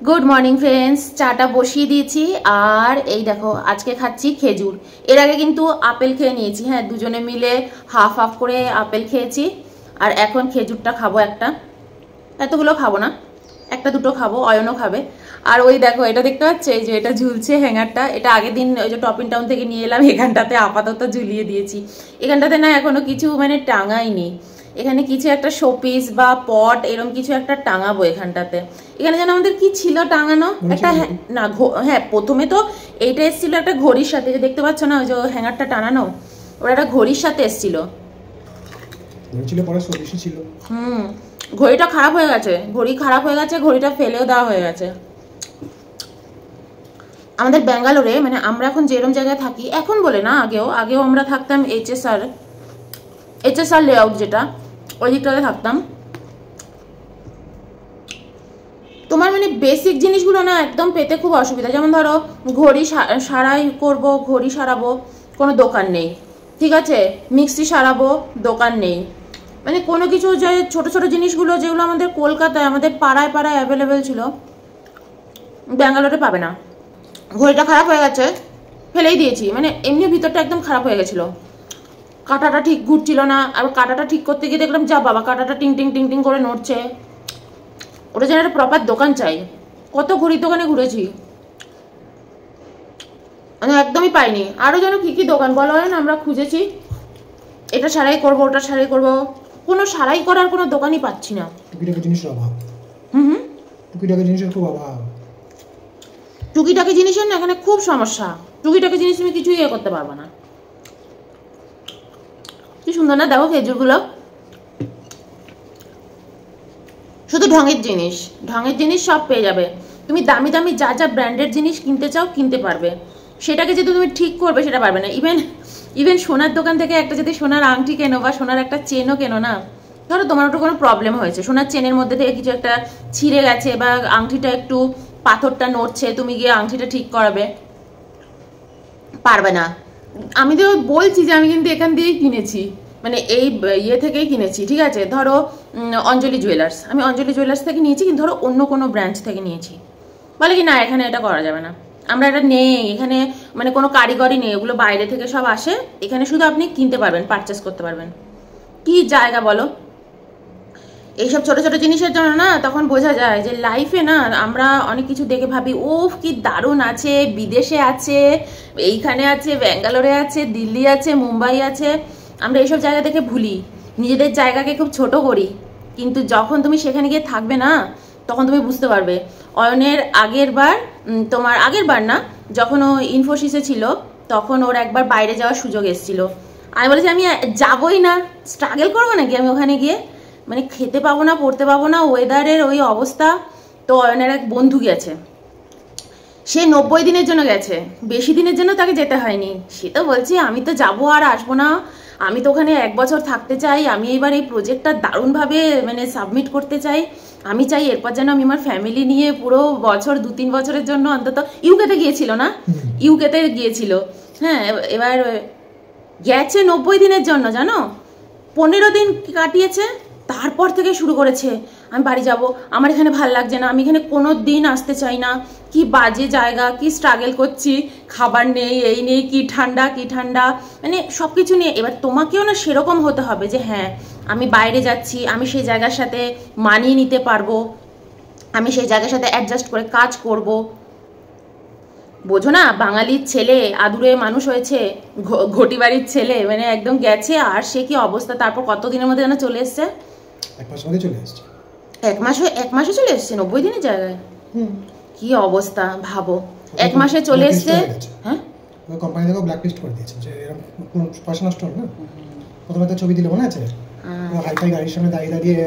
Good morning friends, চাটা বসিয়ে দিয়েছি। আর এই দেখো আজকে খাচ্ছি খেজুর। এর আগে কিন্তু আপেল খেয়ে নিয়েছি, হ্যাঁ, দুজনে মিলে হাফ হাফ করে আপেল খেয়েছি। আর এখন খেজুরটা খাবো একটা, এতগুলো খাবো না, একটা দুটো খাবো, অয়নও খাবে। আর ওই দেখো এটা দেখতে পাচ্ছ, এই যে এটা ঝুলছে হ্যাঙ্গারটা, এটা আগের দিন ওই যে টপিন টাউন থেকে নিয়ে এলাম, এখানটাতে আপাতত ঝুলিয়ে দিয়েছি। এখানটাতে না এখনো কিছু মানে টাঙাইনি, এখানে কিছু একটা শোপিস বা পট এরকম কিছু একটা টাঙাবো এখানটাতে। এখানে যেন আমাদের কি ছিল টাঙানো একটা, না হ্যাঁ প্রথমে তো এইটা এসেছিল একটা ঘড়ির সাথে, যে দেখতে পাচ্ছ না ওই যে হ্যাঙ্গারটা টানানো, ওটা একটা ঘড়ির সাথে এসেছিল। ঘড়িটা খারাপ হয়ে গেছে, ঘড়ি খারাপ হয়ে গেছে, ঘড়িটা ফেলেও দেওয়া হয়ে গেছে। আমাদের ব্যাঙ্গালোরে মানে আমরা এখন যেরকম জায়গায় থাকি, এখন বলে না, আগেও আমরা থাকতাম এইচএসআর লেআউট, যেটা ওই দিকটাতে থাকতাম। তোমার মানে বেসিক জিনিসগুলো না একদম পেতে খুব অসুবিধা। যেমন ধরো ঘড়ি সারাই করব, ঘড়ি সারাবো, কোনো দোকান নেই, ঠিক আছে, মিক্সি সারাবো, দোকান নেই। মানে কোনো কিছু যে ছোট ছোট জিনিসগুলো যেগুলো আমাদের কলকাতায় আমাদের পাড়ায় পাড়ায় অ্যাভেলেবেল ছিল, ব্যাঙ্গালোরে পাবে না। ঘড়িটা খারাপ হয়ে গেছে, ফেলেই দিয়েছি, মানে এমনি ভিতরটা একদম খারাপ হয়ে গেছিলো, কাঁটাটা ঠিক ঘুরছিল না। আর কাঁটাটা ঠিক করতে গিয়ে দেখলাম যা বাবা, কাঁটাটা টিং টিং টিং টিং করে নড়ছে। ওটা যেন একটা প্রপার দোকান চাই। কত ঘড়ির দোকানে ঘুরেছি, মানে একদমই পাইনি। আরো যেন কি কি দোকান বলা হয় না, আমরা খুঁজেছি, এটা সারাই করবো, ওটা সারাই করবো, কোনো সারাই করার কোনো দোকানই পাচ্ছি না। টুকিটাকি জিনিসের অভাব, টুকিটাকি জিনিসের খুব অভাব। টুকিটাকি জিনিসের না এখানে খুব সমস্যা। টুকিটাকি জিনিস তুমি কিছুই ইয়ে করতে পারবে না। কি সুন্দর না দেখো খেজুরগুলো, শুধু ঢঙের জিনিস সব পেয়ে যাবে তুমি। দামি দামি যা যা ব্র্যান্ডেড জিনিস কিনতে চাও কিনতে পারবে, সেটাকে যদি তুমি ঠিক করবে সেটা পারবে না। ইভেন সোনার দোকান থেকে একটা যদি সোনার আংটি কেনো বা সোনার একটা চেনও কেনো না, ধরো তোমার ওটা কোনো প্রবলেম হয়েছে, সোনার চেনের মধ্যে থেকে কিছু একটা ছিঁড়ে গেছে বা আংটিটা একটু পাথরটা নড়ছে, তুমি গিয়ে আংটিটা ঠিক করাবে, পারবে না। আমি তো বলছি যে আমি কিন্তু এখান দিয়েই কিনেছি, মানে এই ইয়ে থেকেই কিনেছি, ঠিক আছে। ধরো অঞ্জলি জুয়েলার্স, আমি অঞ্জলি জুয়েলার্স থেকে নিয়েছি, কিন্তু ধরো অন্য কোনো ব্রাঞ্চ থেকে নিয়েছি, বলে কি না এখানে এটা করা যাবে না, আমরা এটা নেই, এখানে মানে কোনো কারিগরি নেই, ওগুলো বাইরে থেকে সব আসে, এখানে শুধু আপনি কিনতে পারবেন, পারচেস করতে পারবেন। কি জায়গা বলো এইসব ছোট ছোট জিনিসের জন্য না, তখন বোঝা যায় যে লাইফে না আমরা অনেক কিছু দেখে ভাবি ও কি দারুণ আছে, বিদেশে আছে, এইখানে আছে, ব্যাঙ্গালোরে আছে, দিল্লি আছে, মুম্বাই আছে। আমরা এইসব জায়গা দেখে ভুলি, নিজেদের জায়গাকে খুব ছোট করি, কিন্তু যখন তুমি সেখানে গিয়ে থাকবে না, তখন তুমি বুঝতে পারবে। অয়নের তোমার আগের বার না, যখন ও ইনফোসিসে ছিল, তখন ওর একবার বাইরে যাওয়ার সুযোগ এসেছিল। আমি বলেছি আমি যাবই না, স্ট্রাগল করবো নাকি আমি ওখানে গিয়ে, মানে খেতে পাবো না, পড়তে পাবো না, ওয়েদারের ওই অবস্থা। তো অয়নের এক বন্ধু গেছে, সে 90 দিনের জন্য গেছে, বেশি দিনের জন্য তাকে যেতে হয়নি। সে তো বলছে আমি তো যাবো আর আসবো না, আমি তো ওখানে 1 বছর থাকতে চাই, আমি এবার এই প্রজেক্টটা দারুণভাবে মানে সাবমিট করতে চাই, আমি চাই এরপর যেন আমি আমার ফ্যামিলি নিয়ে পুরো বছর 2-3 বছরের জন্য অন্তত ইউকেতে গিয়েছিল না, ইউকেতে গিয়েছিল, হ্যাঁ, এবার গেছে 90 দিনের জন্য, জানো 15 দিন কাটিয়েছে, তারপর থেকে শুরু করেছে আমি বাড়ি যাব, আমার এখানে ভাল লাগছে না, আমি এখানে কোনো দিন আসতে চাই না, কি বাজে জায়গা, কি স্ট্রাগল করছি, খাবার নেই, এই নেই, কি ঠান্ডা, মানে সব কিছু নিয়ে। এবার তোমাকেও না সেরকম হতে হবে যে হ্যাঁ আমি বাইরে যাচ্ছি, আমি সেই জায়গার সাথে মানিয়ে নিতে পারবো, আমি সেই জায়গার সাথে অ্যাডজাস্ট করে কাজ করব। বোঝো না, বাঙালির ছেলে আদুরে মানুষ হয়েছে, ঘটি বাড়ির ছেলে, মানে একদম গেছে, আর সে কি অবস্থা, তারপর কতদিনের মধ্যে যেন চলে এসছে, 1 মাস মধ্যে চলে এসছে, 1 মাসে চলে এসছে 90 দিনের জায়গায়। কি অবস্থা ভাবো, 1 মাসে চলে এসছে। হ্যাঁ, ওই কোম্পানি থেকে ব্ল্যাকলিস্ট করে দিয়েছে যে এরকম পয়সা নষ্ট হবে না। প্রথমে তো ছবি দিলে মনে আছে, হাইফাই গাড়ির সামনে দাঁড়িয়ে দাঁড়িয়ে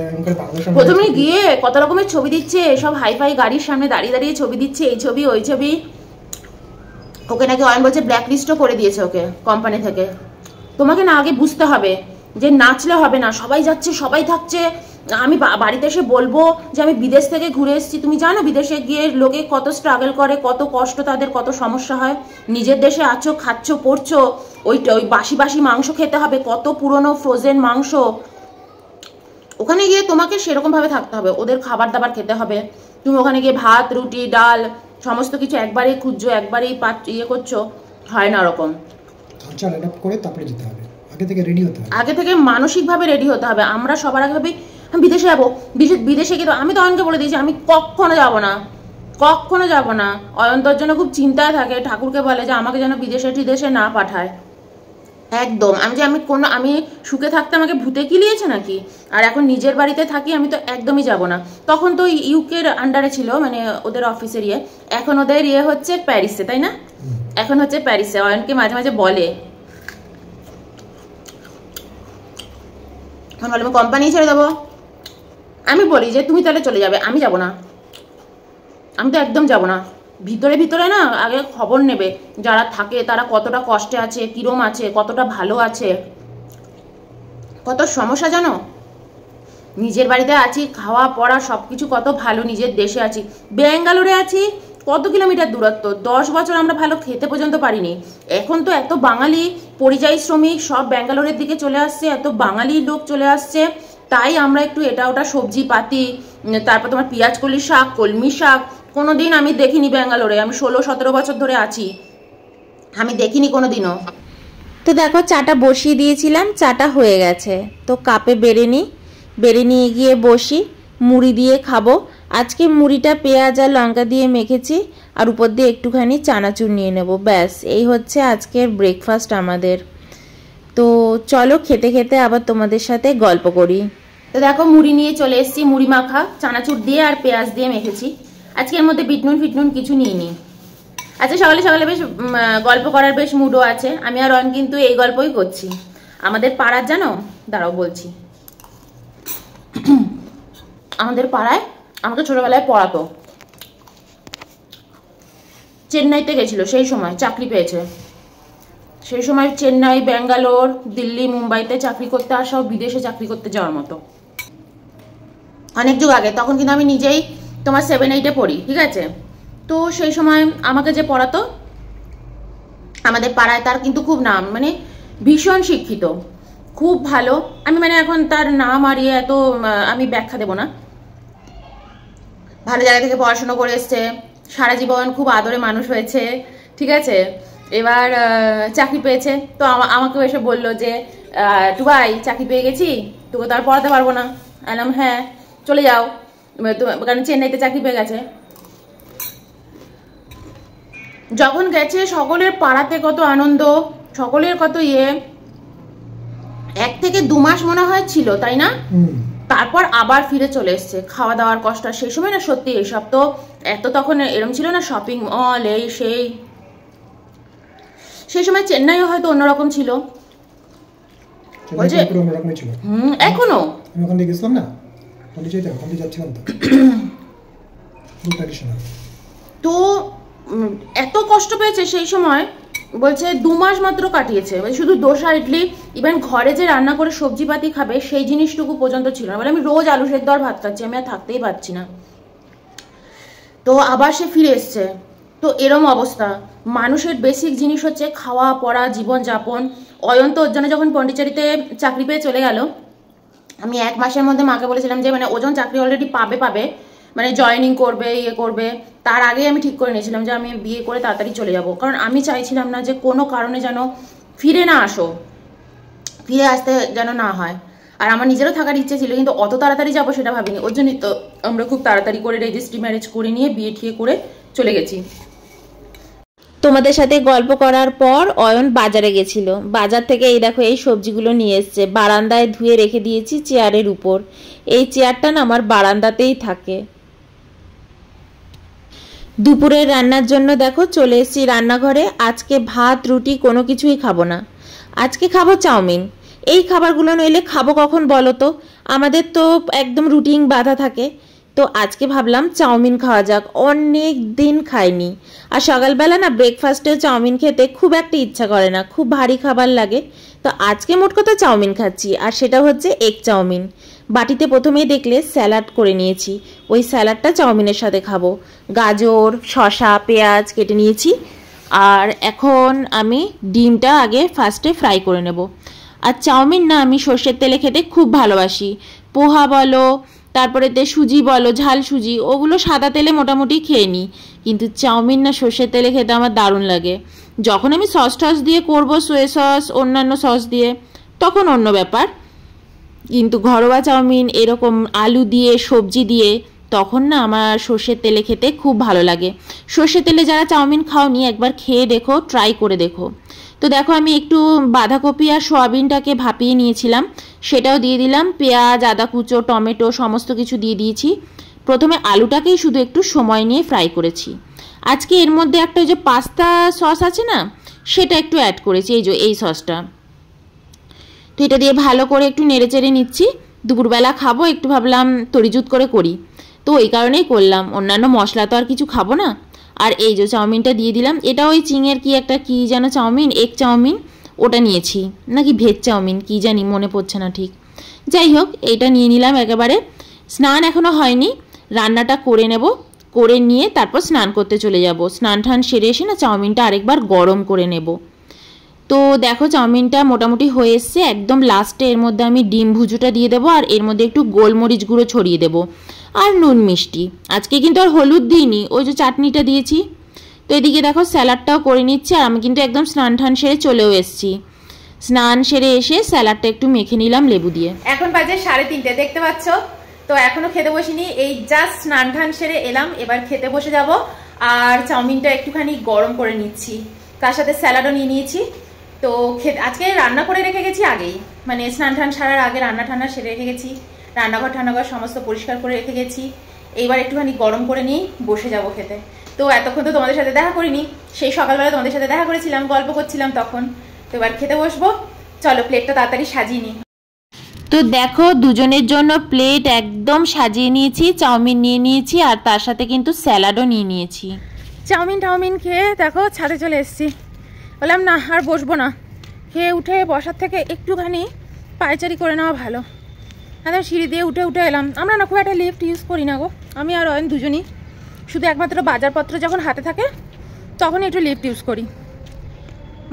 প্রথমে গিয়ে কত রকমের ছবি দিচ্ছে, সব হাইফাই গাড়ির সামনে দাঁড়িয়ে দাঁড়িয়ে ছবি দিচ্ছে, এই ছবি ওই ছবি। ওকে নাকি অয়ন বলছে ব্ল্যাকলিস্টও করে দিয়েছে ওকে কোম্পানি থেকে। তোমাকে না আগে বুঝতে হবে যে নাচলে হবে না, সবাই যাচ্ছে, সবাই থাকছে, আমি বাড়িতে এসে বলবো যে আমি বিদেশ থেকে ঘুরে এসেছি। তুমি জানো বিদেশে গিয়ে লোকে কত স্ট্রাগল করে, কত কষ্ট তাদের, কত সমস্যা হয়। নিজের দেশে আছো, খাচ্ছ, পড়ছো, ওই বাসি মাংস খেতে হবে, কত পুরনো ফ্রোজেন মাংস। ওখানে গিয়ে তোমাকে সেরকম ভাবে থাকতে হবে, ওদের খাবার দাবার খেতে হবে, তুমি ওখানে গিয়ে ভাত রুটি ডাল সমস্ত কিছু একবারেই খুঁজছো, একবারেই ইয়ে করছো, হয় না ওরকম। করে তারপরে যেতে হবে, আগে থেকে রেডি হতে হবে, আগে থেকে মানসিকভাবে রেডি হতে হবে। আমরা সবার আগে ভাবি আমি বিদেশে যাবো, বিদেশে গিয়ে আমি তো অয়নকে বলে দিয়েছি আমি কখনো যাব না, কখনো যাব না। অয়ন্তর জন্য খুব চিন্তায় থাকে, ঠাকুরকে বলে যে আমাকে যেন বিদেশে টিদেশে না পাঠায়। একদম আমি সুখে থাকতে আমাকে ভূতে কিলিয়েছে নাকি? আর এখন নিজের বাড়িতে থাকি, আমি তো একদমই যাব না। তখন তো ইউকের আন্ডারে ছিল, মানে ওদের অফিসের ইয়ে। এখন ওদের ইয়ে হচ্ছে প্যারিসে, তাই না? এখন হচ্ছে প্যারিসে। অয়নকে মাঝে মাঝে বলে আমি কোম্পানি ছেড়ে দেবো। আমি বলি যে তুমি তাহলে চলে যাবে, আমি যাব না, আমি তো একদম যাব না। ভিতরে ভিতরে না আগে খবর নেবে যারা থাকে তারা কতটা কষ্টে আছে, কিরম আছে, কতটা ভালো আছে, কত সমস্যা জানো। নিজের বাড়িতে আছি, খাওয়া পড়া সবকিছু কত ভালো, নিজের দেশে আছি। ব্যাঙ্গালোরে আছি, কত কিলোমিটার দূরত্ব, 10 বছর আমরা ভালো খেতে পর্যন্ত পারিনি। এখন তো এত বাঙালি পরিযায়ী শ্রমিক সব ব্যাঙ্গালোরের দিকে চলে আসছে, এত বাঙালি লোক চলে আসছে, তাই আমরা একটু এটা ওটা সবজি পাতি, তারপর তোমার পেঁয়াজ কলি শাক, কলমি শাক কোনোদিন আমি দেখিনি ব্যাঙ্গালোরে। আমি 16-17 বছর ধরে আছি, আমি দেখিনি কোনোদিনও। তো দেখো চাটা বসিয়ে দিয়েছিলাম, চাটা হয়ে গেছে। তো কাপে বেড়ে নিয়ে গিয়ে বসি, মুড়ি দিয়ে খাবো। আজকে মুড়িটা পেঁয়াজ আর লঙ্কা দিয়ে মেখেছি, আর উপর দিয়ে একটুখানি চানাচুর নিয়ে নেব, ব্যাস এই হচ্ছে আজকের ব্রেকফাস্ট আমাদের। তো চলো খেতে খেতে আবার তোমাদের সাথে গল্প করি। তো দেখো মুড়ি নিয়ে চলে এসেছি, মুড়ি মাখা চানাচুর দিয়ে আর পেঁয়াজ দিয়ে মেখেছি। আজকে এর মধ্যে বিটনুন ফিটনুন কিছু নিইনি। আচ্ছা সকালে সকালে বেশ গল্প করার বেশ মুডও আছে। আমি আর অয়ন কিন্তু এই গল্পই করছি। আমাদের পাড়ার জানো, দাঁড়াও বলছি, আমাদের পাড়ায় আমাকে ছোটবেলায় পড়াতো, চেন্নাইতে গেছিল, সেই সময় চাকরি পেয়েছে। সেই সময় চেন্নাই, ব্যাঙ্গালোর, দিল্লি, মুম্বাইতে চাকরি করতে আসা, বিদেশে চাকরি করতে যাওয়ার মতো, অনেক যুগ আগে। তখন কিন্তু আমি নিজেই তোমার 7-8-এ পড়ি, ঠিক আছে? তো সেই সময় আমাকে যে পড়াতো আমাদের পাড়ায়, তার কিন্তু খুব নাম, মানে ভীষণ শিক্ষিত, খুব ভালো। আমি মানে এখন তার নাম আর ইয়ে এত আমি ব্যাখ্যা দেবো না। ভালো জায়গা থেকে পড়াশোনা করে এসছে, সারা জীবন খুব আদরে মানুষ হয়েছে, ঠিক আছে? এবার চাকরি পেয়েছে, তো আমাকেও এসে বললো যে টুবাই চাকরি পেয়ে গেছি, তোকে তো আর পড়াতে পারবো না। বললাম হ্যাঁ চলে যাও, কারণ চেন্নাইতে চাকরি পেয়ে গেছে। যখন গেছে সকলের পাড়াতে কত আনন্দ, সকলের কত ইয়ে। 1 থেকে 2 মাস মনে হয় ছিল, তাই না? তারপর আবার ফিরে চলে এসছে। খাওয়া দাওয়ার কষ্ট, সেই সময় না সত্যি এসব তো এত তখন এরম ছিল না, শপিং মল এই সেই সময় চেন্নাইও হয়তো অন্যরকম ছিল, এখনো তো এত কষ্ট পেয়েছে সেই সময়। বলছে 2 মাস মাত্র কাটিয়েছে, শুধু দোসা ইডলি, ইভেন ঘরে যে রান্না করে সবজি পাতি খাবে সেই জিনিসটুকু পর্যন্ত ছিল না। বলে আমি রোজ আলু সেদ্ধ আর ভাত খাচ্ছি, আমি আর থাকতেই পারছি না। তো আবার সে ফিরে এসছে। তো এরম অবস্থা, মানুষের বেসিক জিনিস হচ্ছে খাওয়া পড়া, জীবনযাপন। অয়ন তো ওর জন্য যখন পন্ডিচেরিতে চাকরি পেয়ে চলে গেল, আমি 1 মাসের মধ্যে মাকে বলেছিলাম যে মানে ওজন চাকরি অলরেডি পাবে, মানে জয়েনিং করবে, ইয়ে করবে, তার আগেই আমি ঠিক করে নিয়েছিলাম যে আমি বিয়ে করে তাড়াতাড়ি চলে যাব। কারণ আমি চাইছিলাম না যে কোনো কারণে যেন ফিরে আসতে যেন না হয়। আর আমার নিজেরও থাকার ইচ্ছে ছিল, কিন্তু অত তাড়াতাড়ি যাবো সেটা ভাবিনি। ওর জন্যই তো আমরা খুব তাড়াতাড়ি করে রেজিস্ট্রি ম্যারেজ করে নিয়ে বিয়ে ঠিয়ে করে চলে গেছি। তোমাদের সাথে গল্প করার পর অয়ন বাজারে গেছিল, বাজার থেকে এই দেখো এই সবজিগুলো নিয়ে এসছে। বারান্দায় ধুয়ে রেখে দিয়েছি চেয়ারের উপর। এই চেয়ারটা না আমার বারান্দাতেই থাকে। দুপুরের রান্নার জন্য দেখো চলে এসেছি রান্নাঘরে। আজকে ভাত রুটি কোনো কিছুই খাবো না, আজকে খাবো চাউমিন। এই খাবারগুলো নইলে খাবো কখন বলো তো? আমাদের তো একদম রুটিন বাঁধা থাকে। তো আজকে ভাবলাম চাউমিন খাওয়া যাক, অনেক দিন খাইনি। আর সকালবেলা না ব্রেকফাস্টেও চাউমিন খেতে খুব একটা ইচ্ছা করে না, খুব ভারী খাবার লাগে। তো আজকে মোট কথা চাউমিন খাচ্ছি, আর সেটা হচ্ছে এগ চাউমিন। বাটিতে প্রথমেই দেখলে স্যালাড করে নিয়েছি, ওই স্যালাডটা চাউমিনের সাথে খাবো। গাজর, শসা, পেঁয়াজ কেটে নিয়েছি। আর এখন আমি ডিমটা আগে ফার্স্টে ফ্রাই করে নেব। আর চাউমিন না আমি সর্ষের তেলে খেতে খুব ভালোবাসি। পোহা বলো, তারপরে সুজি বলো, ঝাল সুজি, ওগুলো সাদা তেলে মোটামুটি খেয়ে নিই। কিন্তু চাউমিন না সর্ষের তেলে খেতে আমার দারুণ লাগে। যখন আমি সস টস দিয়ে করবো, সোয়া সস অন্যান্য সস দিয়ে, তখন অন্য ব্যাপার। কিন্তু ঘরোয়া চাউমিন এরকম আলু দিয়ে সবজি দিয়ে তখন না আমার সর্ষের তেলে খেতে খুব ভালো লাগে। সর্ষের তেলে যারা চাউমিন খাওনি একবার খেয়ে দেখো, ট্রাই করে দেখো। তো দেখো আমি একটু বাঁধাকপি আর সয়াবিনটাকে ভাপিয়ে নিয়েছিলাম, সেটাও দিয়ে দিলাম। পেঁয়াজ, আদা কুচো, টমেটো সমস্ত কিছু দিয়ে দিয়েছি। প্রথমে আলুটাকেই শুধু একটু সময় নিয়ে ফ্রাই করেছি। আজকে এর মধ্যে একটা যে পাস্তা সস আছে না, সেটা একটু অ্যাড করেছি, এই সসটা। তো এটা দিয়ে ভালো করে একটু নেড়ে চেড়ে নিচ্ছি। দুপুরবেলা খাবো, একটু ভাবলাম তরিজুত করে করি, তো এই কারণেই করলাম। অন্যান্য মশলা তো আর কিছু খাবো না। আর এই যে চাউমিনটা দিয়ে দিলাম, এটা ওই চিংয়ের কি যেন চাউমিন, এগ চাউমিন, ওটা নিয়েছি, নাকি ভেজ চাউমিন কি জানি, মনে পড়ছে না ঠিক। যাই হোক, এইটা নিয়ে নিলাম একেবারে। স্নান এখনও হয়নি, রান্নাটা করে নেব, করে নিয়ে তারপর স্নান করতে চলে যাব। স্নান টান সেরে এসে না চাউমিনটা আরেকবার গরম করে নেব। তো দেখো চাউমিনটা মোটামুটি হয়ে এসছে। একদম লাস্টে এর মধ্যে আমি ডিম ভুজুটা দিয়ে দেবো, আর এর মধ্যে একটু গোলমরিচ গুঁড়ো ছড়িয়ে দেবো, আর নুন মিষ্টি। আজকে কিন্তু আর হলুদ দিইনি, ওই যে চাটনিটা দিয়েছি। তো এদিকে দেখো স্যালাডটাও করে নিচ্ছি, আর আমি কিন্তু একদম স্নান টান সেরে চলেও এসেছি। স্নান সেরে এসে স্যালাডটা একটু মেখে নিলাম লেবু দিয়ে। এখন বাজে 3:30, দেখতে পাচ্ছ। তো এখনো খেতে বসিনি, এই জাস্ট স্নান টান সেরে এলাম, এবার খেতে বসে যাব। আর চাউমিনটা একটুখানি গরম করে নিচ্ছি, তার সাথে স্যালাডও নিয়ে নিয়েছি। তো আজকে রান্না করে রেখে গেছি আগেই, মানে স্নান টান সারার আগে রান্না ঠান্না সেরে রেখে গেছি। রান্নাঘর ঠান্নাঘর সমস্ত পরিষ্কার করে রেখে গেছি। এইবার একটুখানি গরম করে নিয়ে বসে যাব খেতে। তো এতক্ষণ তো তোমাদের সাথে দেখা করিনি, সেই সকালবেলা তোমাদের সাথে দেখা করেছিলাম, গল্প করছিলাম তখন। তো এবার খেতে বসবো, চলো প্লেটটা তাড়াতাড়ি সাজিয়ে নিই। তো দেখো দুজনের জন্য প্লেট একদম সাজিয়ে নিয়েছি, চাউমিন নিয়ে নিয়েছি, আর তার সাথে কিন্তু স্যালাডও নিয়ে নিয়েছি। চাউমিন খেয়ে দেখো ছাদে চলে এসেছি। বললাম না আর বসবো না, খেয়ে উঠে বসার থেকে একটুখানি পায়চারি করে নেওয়া ভালো। একদম সিঁড়ি দিয়ে উঠে এলাম। আমরা না খুব একটা লিফট ইউজ করি না গো, আমি আর অয়ন দুজনই। শুধু একমাত্র বাজারপত্র যখন হাতে থাকে তখনই একটু লিফট ইউজ করি,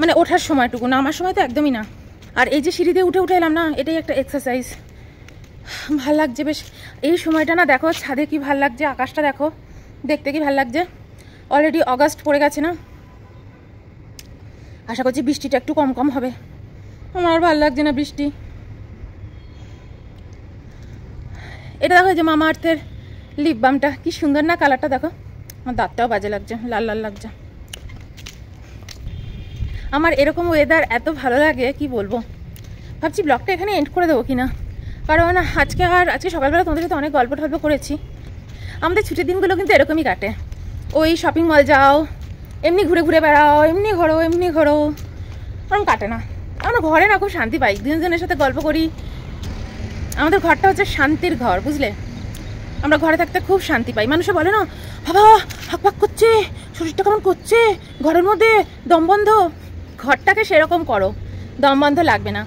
মানে ওঠার সময়টুকু, না আমার সময় তো একদমই না। আর এই যে সিঁড়ি দিয়ে উঠে এলাম না, এটাই একটা এক্সারসাইজ, ভাল লাগছে বেশ। এই সময়টা না দেখো ছাদে কি ভাল লাগছে, আকাশটা দেখো, দেখতে কি ভাল লাগছে। অলরেডি অগাস্ট পড়ে গেছে না, আশা করছি বৃষ্টিটা একটু কম হবে। আমার আর ভাল লাগছে না বৃষ্টি। এটা দেখো যে মামা আর্থের লিপ বামটা কি সুন্দর না, কালারটা দেখো। আমার দাঁতটাও বাজে লাগছে, লাল লাল লাগছে। আমার এরকম ওয়েদার এত ভালো লাগে কি বলবো। ভাবছি ব্লগটা এখানে এন্ড করে দেবো কিনা, কারণ আজকে সকালবেলা তোমাদের সাথে অনেক গল্প টল্প করেছি। আমাদের ছুটির দিনগুলো কিন্তু এরকমই কাটে, ওই শপিং মল যাও, এমনি ঘুরে বেড়াও, এমনি ঘোরো, ওরকম কাটে না। আমরা ঘরে না খুব শান্তি পাই, দুজনের সাথে গল্প করি। আমাদের ঘরটা হচ্ছে শান্তির ঘর, বুঝলে। আমরা ঘরে থাকতে খুব শান্তি পাই। মানুষে বলে না বাবা হাঁকপাক করছে, শরীরটা কেমন করছে, ঘরের মধ্যে দম বন্ধ। ঘরটাকে সেরকম করো, দম বন্ধ লাগবে না।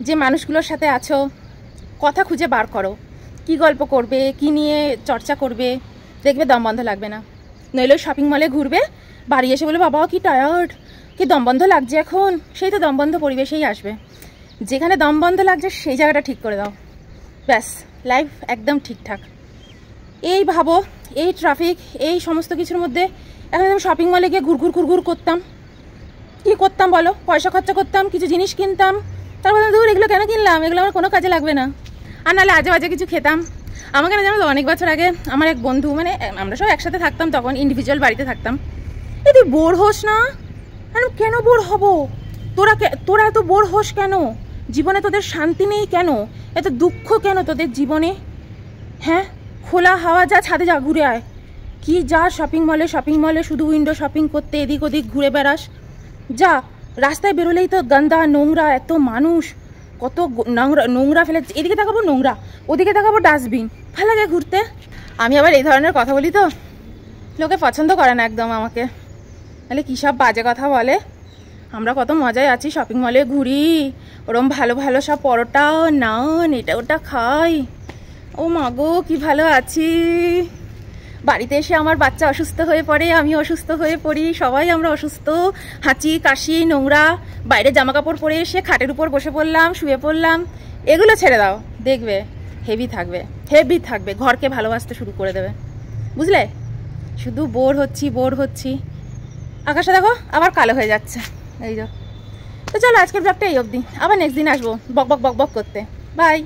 যে মানুষগুলোর সাথে আছো কথা খুঁজে বার করো, কি গল্প করবে, কি নিয়ে চর্চা করবে, দেখবে দম বন্ধ লাগবে না। নইলে শপিং মলে ঘুরবে, বাড়ি এসে বলে বাবা কি টায়ার্ড, কি দম বন্ধ লাগছে এখন। সেই তো দম বন্ধ পরিবেশেই আসবে। যেখানে দম বন্ধ লাগছে সেই জায়গাটা ঠিক করে দাও, ব্যাস লাইফ একদম ঠিকঠাক। এই ভাবো এই ট্রাফিক, এই সমস্ত কিছুর মধ্যে এখন আমি শপিং মলে গিয়ে ঘুরঘুর করতাম, কি করতাম বলো, পয়সা খরচা করতাম, কিছু জিনিস কিনতাম, তারপর দূর এগুলো কেন কিনলাম, এগুলো আমার কোনো কাজে লাগবে না। আর নাহলে আজে বাজে কিছু খেতাম। আমাকে না জানো তো অনেক বছর আগে আমার এক বন্ধু, মানে আমরা সব একসাথে থাকতাম তখন, ইন্ডিভিজুয়াল বাড়িতে থাকতাম। এই তুই বোর হোস না? কেন বোর হব, তোরা এত বোর হোস কেন? জীবনে তোদের শান্তি নেই কেন, এত দুঃখ কেন তোদের জীবনে? হ্যাঁ, খোলা হাওয়া যা, ছাদে যা, ঘুরে আয়। কি যা শপিং মলে শুধু উইন্ডো শপিং করতে এদিক ওদিক ঘুরে বেড়াস, যা। রাস্তায় বেরোলেই তো গন্ধা নোংরা, এত মানুষ, কত নোংরা ফেলে, এদিকে তাকাবো নোংরা, ওদিকে তাকাবো ডাস্টবিন, ভালো লাগে ঘুরতে। আমি আবার এই ধরনের কথা বলি তো লোকে পছন্দ করে না একদম আমাকে, তাহলে কী সব বাজে কথা বলে। আমরা কত মজায় আছি, শপিং মলে ঘুরি, ওরম ভালো ভালো সব পরোটা নান এটা ওটা খাই। ও মা গো কি ভালো আছি। বাড়িতে এসে আমার বাচ্চা অসুস্থ হয়ে পড়ে, আমি অসুস্থ হয়ে পড়ি, সবাই আমরা অসুস্থ, হাঁচি কাশি নোংরা, বাইরে জামা কাপড় পরে এসে খাটের উপর বসে পড়লাম, শুয়ে পড়লাম। এগুলো ছেড়ে দাও, দেখবে হেভি থাকবে। হেভি থাকবে, ঘরকে ভালোবাসতে শুরু করে দেবে, বুঝলে? শুধু বোর হচ্ছি। আকাশটা দেখো আবার কালো হয়ে যাচ্ছে, এই তো। চলো আজকের ব্লগটা এই অবধি, আবার নেক্সট দিন আসবো বক বক করতে। বাই।